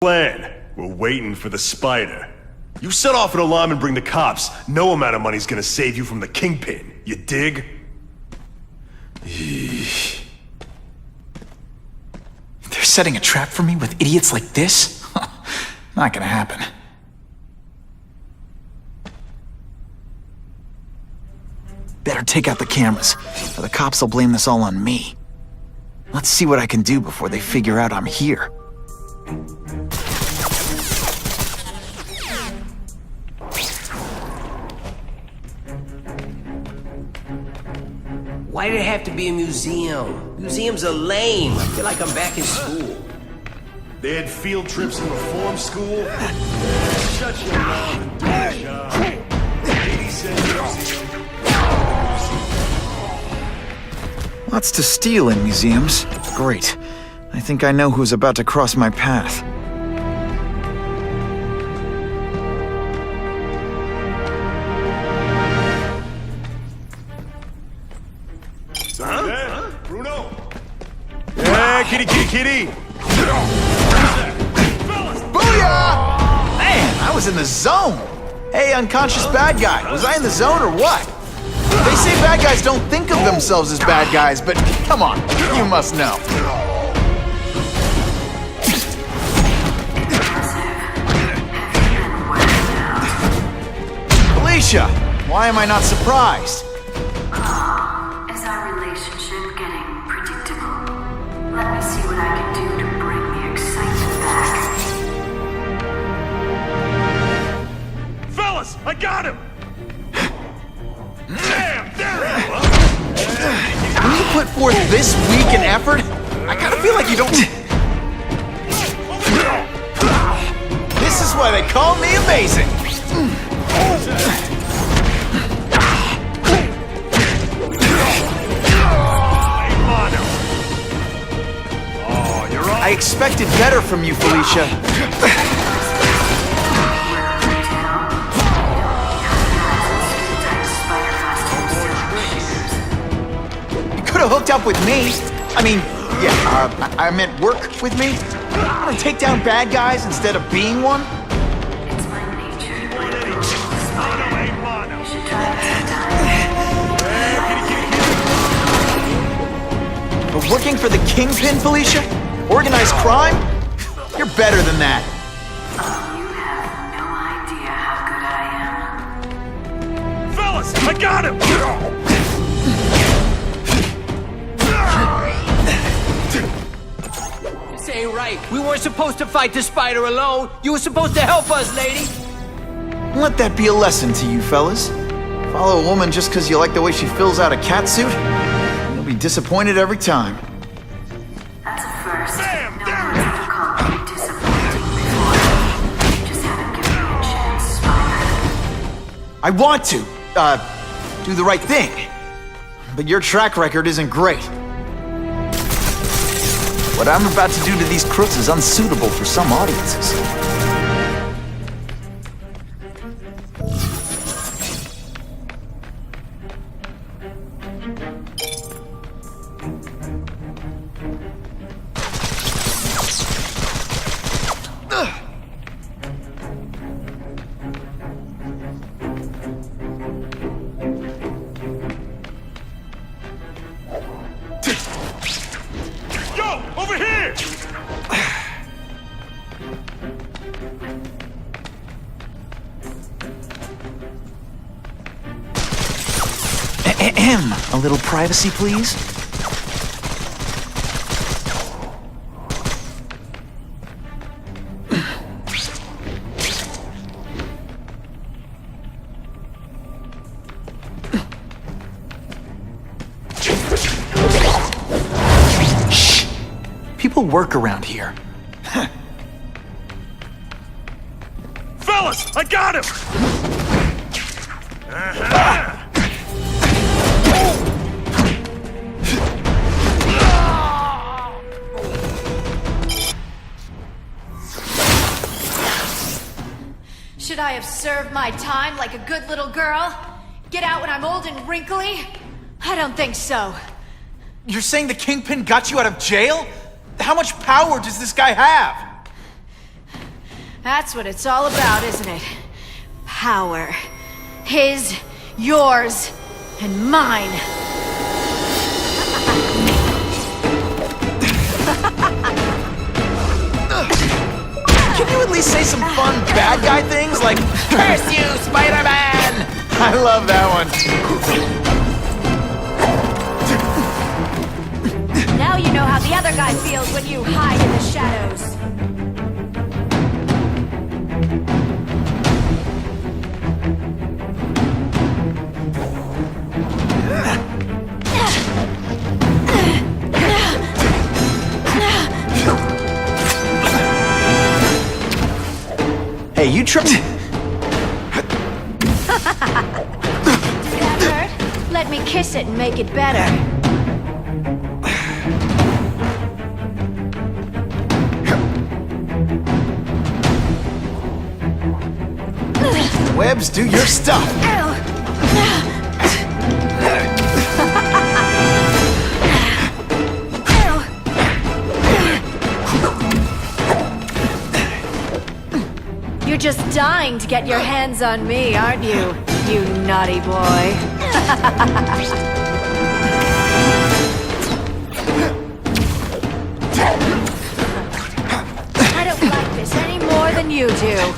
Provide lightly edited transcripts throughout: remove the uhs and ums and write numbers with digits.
Plan. We're waiting for the spider. You set off an alarm and bring the cops. No amount of money's gonna save you from the kingpin. You dig? They're setting a trap for me with idiots like this? Not gonna happen. Better take out the cameras, or the cops will blame this all on me. Let's see what I can do before they figure out I'm here. Why did it have to be a museum? Museums are lame. I feel like I'm back in school. They had field trips in reform school? Shut your mouth and do your job. 80 cent museum. Lots to steal in museums. Great. I think I know who's about to cross my path. Huh? Bruno? Yeah, kitty! Booyah! Man, I was in the zone! Hey, unconscious bad guy, was I in the zone or what? They say bad guys don't think of themselves as bad guys, but come on, you must know. Alicia, why am I not surprised? Is our relationship getting predictable? Let me see what I can do to bring the excitement back. Fellas, I got him! Damn, there he is! When you put forth this week and effort, I kinda feel like you don't... This is why they call me amazing! I expected better from you, Felicia. You could have hooked up with me. I mean, yeah, I meant work with me. Want to take down bad guys instead of being one? It's my nature to play the role of a spider. You should try it sometime. But working for the Kingpin, Felicia? Organized crime? You're better than that. You have no idea how good I am. Fellas, I got him! This ain't right. We weren't supposed to fight the spider alone. You were supposed to help us, lady. Let that be a lesson to you, fellas. Follow a woman just because you like the way she fills out a catsuit? You'll be disappointed every time. That's a first. Bam, No there one's it ever called me disappointing before. You just haven't given me a chance, Spider. I want to, do the right thing. But your track record isn't great. What I'm about to do to these crooks is unsuitable for some audiences. Yo, over here! A little privacy, please? Shh! People work around here. Fellas, I got him! Should I have served my time like a good little girl? Get out when I'm old and wrinkly? I don't think so. You're saying the Kingpin got you out of jail? How much power does this guy have? That's what it's all about, isn't it? Power. His, yours, and mine. Can you at least say some fun bad guy things like, "Curse you, Spider-Man"? I love that one. Now you know how the other guy feels when you hide in the shadows. Hey, you tripped. Did that hurt? Let me kiss it and make it better. Webs, do your stuff. You're just dying to get your hands on me, aren't you? You naughty boy. I don't like this any more than you do.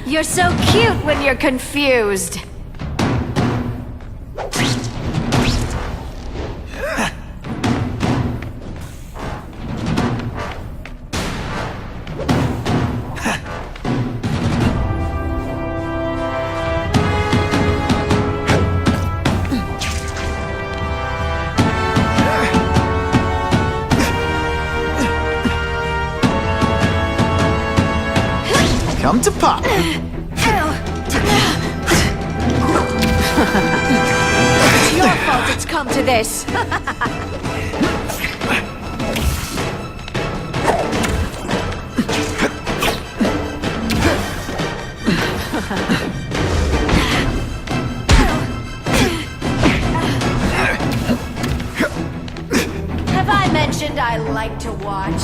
You're so cute when you're confused. Come to pop. It's your fault it's come to this. Have I mentioned I like to watch?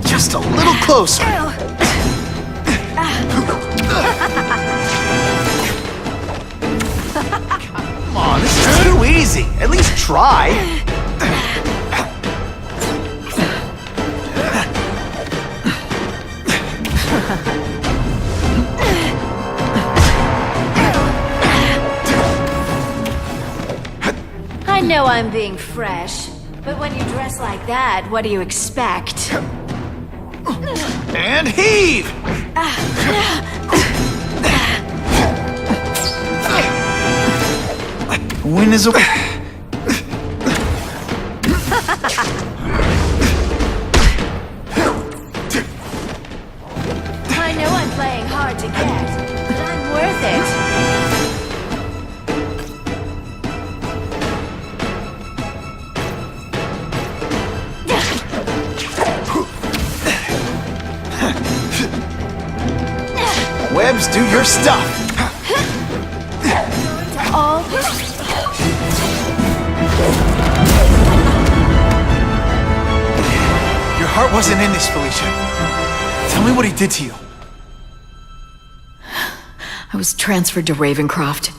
Just a little closer. Come on, this is too easy. At least try. I know I'm being fresh, but when you dress like that, what do you expect? And heave! Win is a... I know I'm playing hard to get, but I'm worth it. Webs, do your stuff. All Your heart wasn't in this, Felicia. Tell me what he did to you. I was transferred to Ravencroft.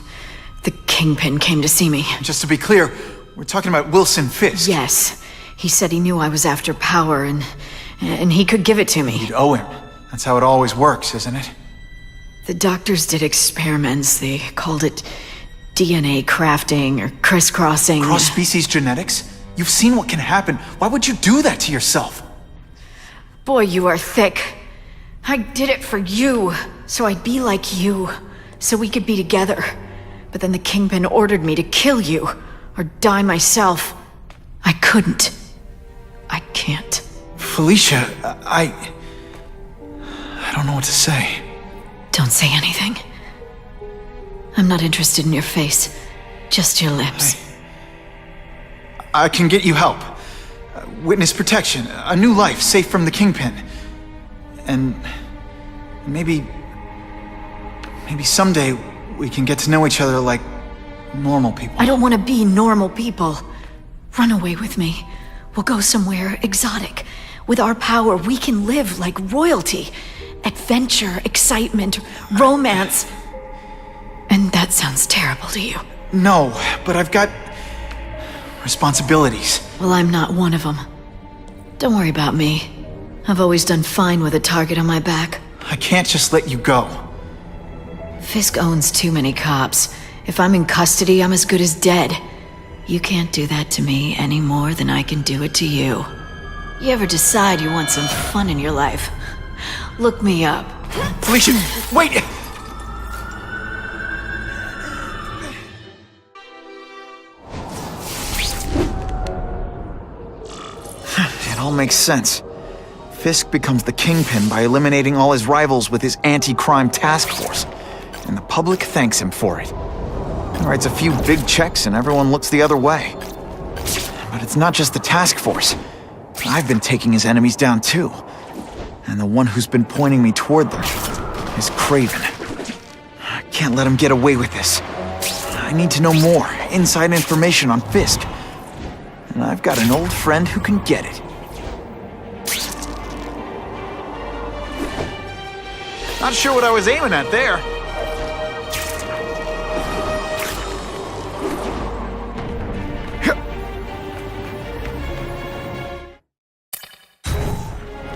The Kingpin came to see me. Just to be clear, we're talking about Wilson Fisk. Yes. He said he knew I was after power and he could give it to me. You'd owe him. That's how it always works, isn't it? The doctors did experiments. They called it DNA crafting or crisscrossing. Cross-species genetics? You've seen what can happen. Why would you do that to yourself? Boy, you are thick. I did it for you, so I'd be like you, so we could be together. But then the Kingpin ordered me to kill you, or die myself. I couldn't. I can't. Felicia, I don't know what to say. Don't say anything. I'm not interested in your face. Just your lips. I can get you help. Witness protection, a new life safe from the Kingpin. And maybe someday we can get to know each other like normal people. I don't want to be normal people. Run away with me. We'll go somewhere exotic. With our power, we can live like royalty. Adventure, excitement, romance. And that sounds terrible to you. No, but I've got responsibilities. Well, I'm not one of them. Don't worry about me. I've always done fine with a target on my back. I can't just let you go. Fisk owns too many cops. If I'm in custody, I'm as good as dead. You can't do that to me any more than I can do it to you. You ever decide you want some fun in your life? Look me up. Felicia, wait! It all makes sense. Fisk becomes the Kingpin by eliminating all his rivals with his anti-crime task force. And the public thanks him for it. He writes a few big checks and everyone looks the other way. But it's not just the task force. I've been taking his enemies down too. And the one who's been pointing me toward them is Craven. I can't let him get away with this. I need to know more, inside information on Fisk. And I've got an old friend who can get it. Not sure what I was aiming at there.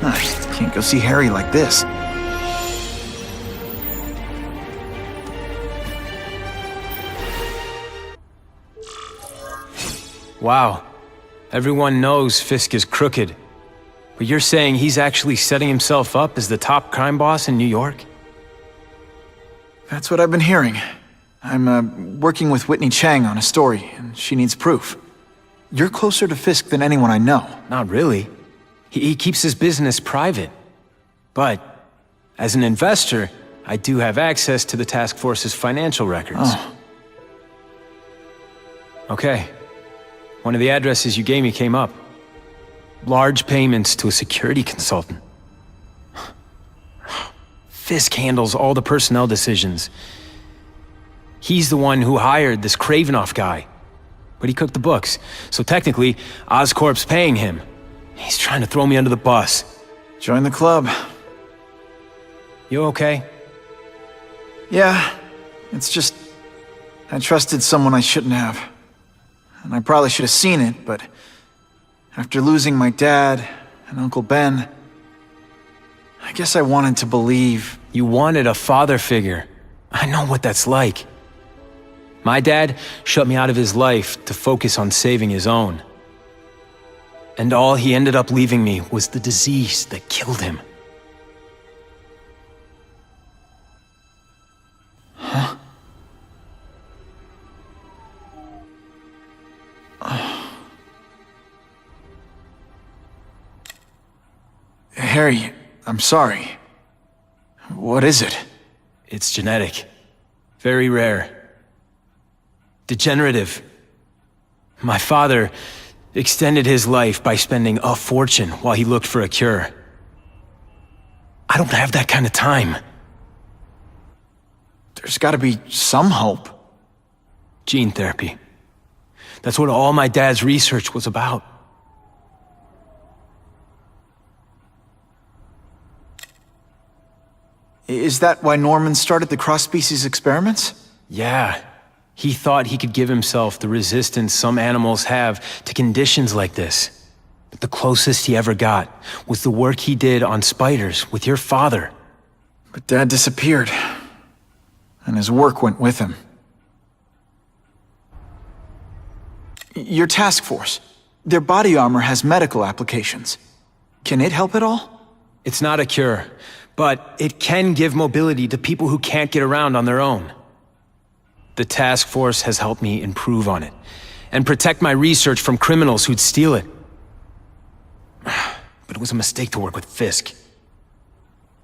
I can't go see Harry like this. Wow. Everyone knows Fisk is crooked. But you're saying he's actually setting himself up as the top crime boss in New York? That's what I've been hearing. I'm working with Whitney Chang on a story, and she needs proof. You're closer to Fisk than anyone I know. Not really. He keeps his business private. But, as an investor, I do have access to the task force's financial records. Oh. Okay. One of the addresses you gave me came up. Large payments to a security consultant. Fisk handles all the personnel decisions. He's the one who hired this Kravinoff guy. But he cooked the books, so technically, Oscorp's paying him. He's trying to throw me under the bus. Join the club. You okay? Yeah, it's just... I trusted someone I shouldn't have. And I probably should have seen it, but... after losing my dad and Uncle Ben... I guess I wanted to believe... You wanted a father figure. I know what that's like. My dad shut me out of his life to focus on saving his own. And all he ended up leaving me was the disease that killed him. Huh? Harry, I'm sorry. What is it? It's genetic. Very rare. Degenerative. My father extended his life by spending a fortune while he looked for a cure. I don't have that kind of time. There's gotta be some hope. Gene therapy. That's what all my dad's research was about. Is that why Norman started the cross-species experiments? Yeah. He thought he could give himself the resistance some animals have to conditions like this. But the closest he ever got was the work he did on spiders with your father. But Dad disappeared. And his work went with him. Your task force. Their body armor has medical applications. Can it help at all? It's not a cure, but it can give mobility to people who can't get around on their own. The task force has helped me improve on it, and protect my research from criminals who'd steal it. But it was a mistake to work with Fisk.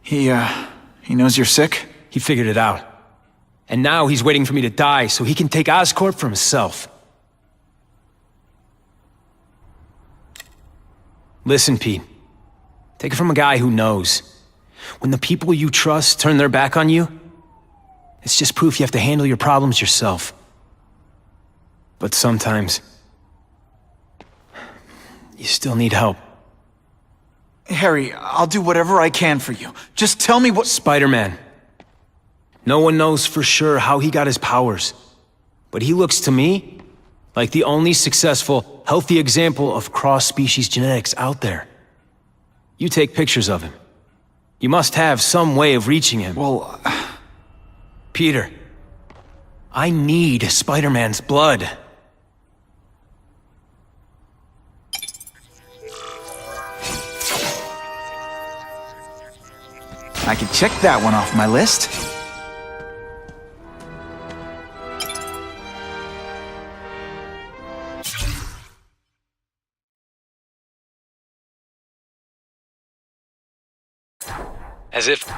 He knows you're sick? He figured it out. And now he's waiting for me to die so he can take Oscorp for himself. Listen, Pete. Take it from a guy who knows. When the people you trust turn their back on you, it's just proof you have to handle your problems yourself. But sometimes, you still need help. Harry, I'll do whatever I can for you. Just tell me what— Spider-Man. No one knows for sure how he got his powers. But he looks to me like the only successful, healthy example of cross-species genetics out there. You take pictures of him. You must have some way of reaching him. Well, Peter, I need Spider-Man's blood. I can check that one off my list. As if...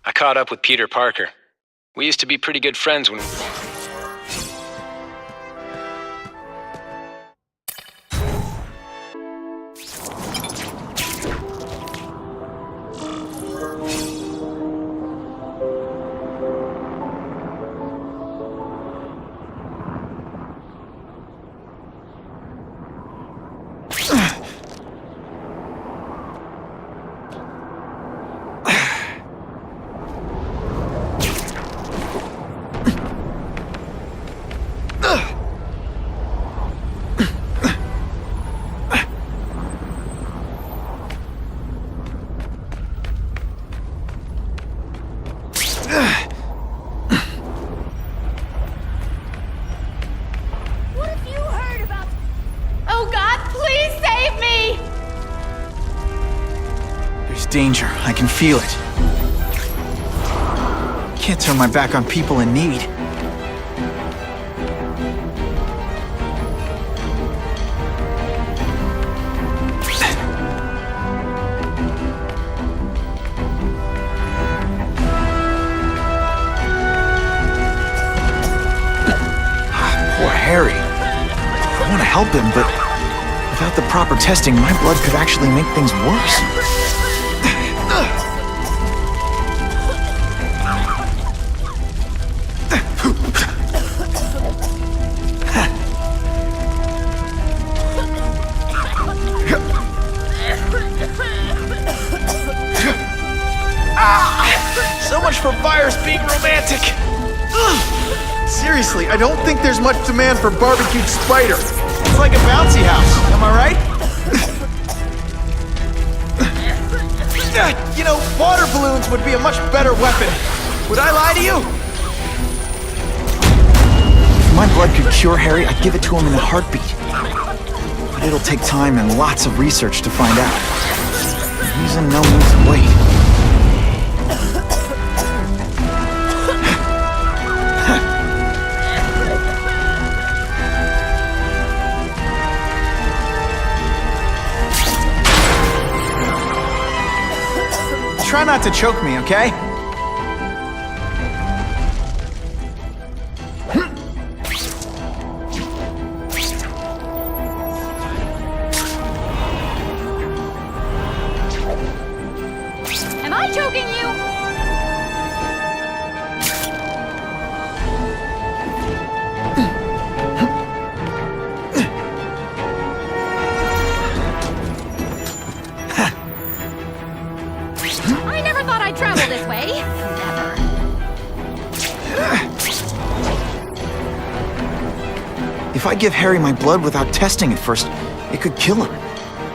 I caught up with Peter Parker. We used to be pretty good friends when... Danger. I can feel it. Can't turn my back on people in need. Poor Harry. I want to help him, but without the proper testing, my blood could actually make things worse. So much for fires being romantic. Seriously, I don't think there's much demand for barbecued spider. It's like a bouncy house, am I right? You know, water balloons would be a much better weapon. Would I lie to you? If my blood could cure Harry, I'd give it to him in a heartbeat. But it'll take time and lots of research to find out. He's in no mood to wait. Try not to choke me, okay? Am I choking you? I never thought I'd travel this way. if I give Harry my blood without testing it first, it could kill him.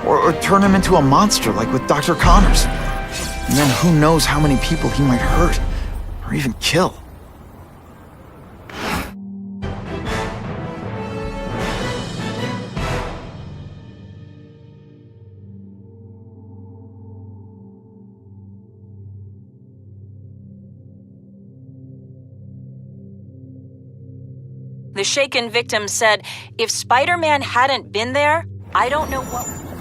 Or turn him into a monster like with Dr. Connors. And then who knows how many people he might hurt, or even kill. The shaken victim said, if Spider-Man hadn't been there, I don't know what...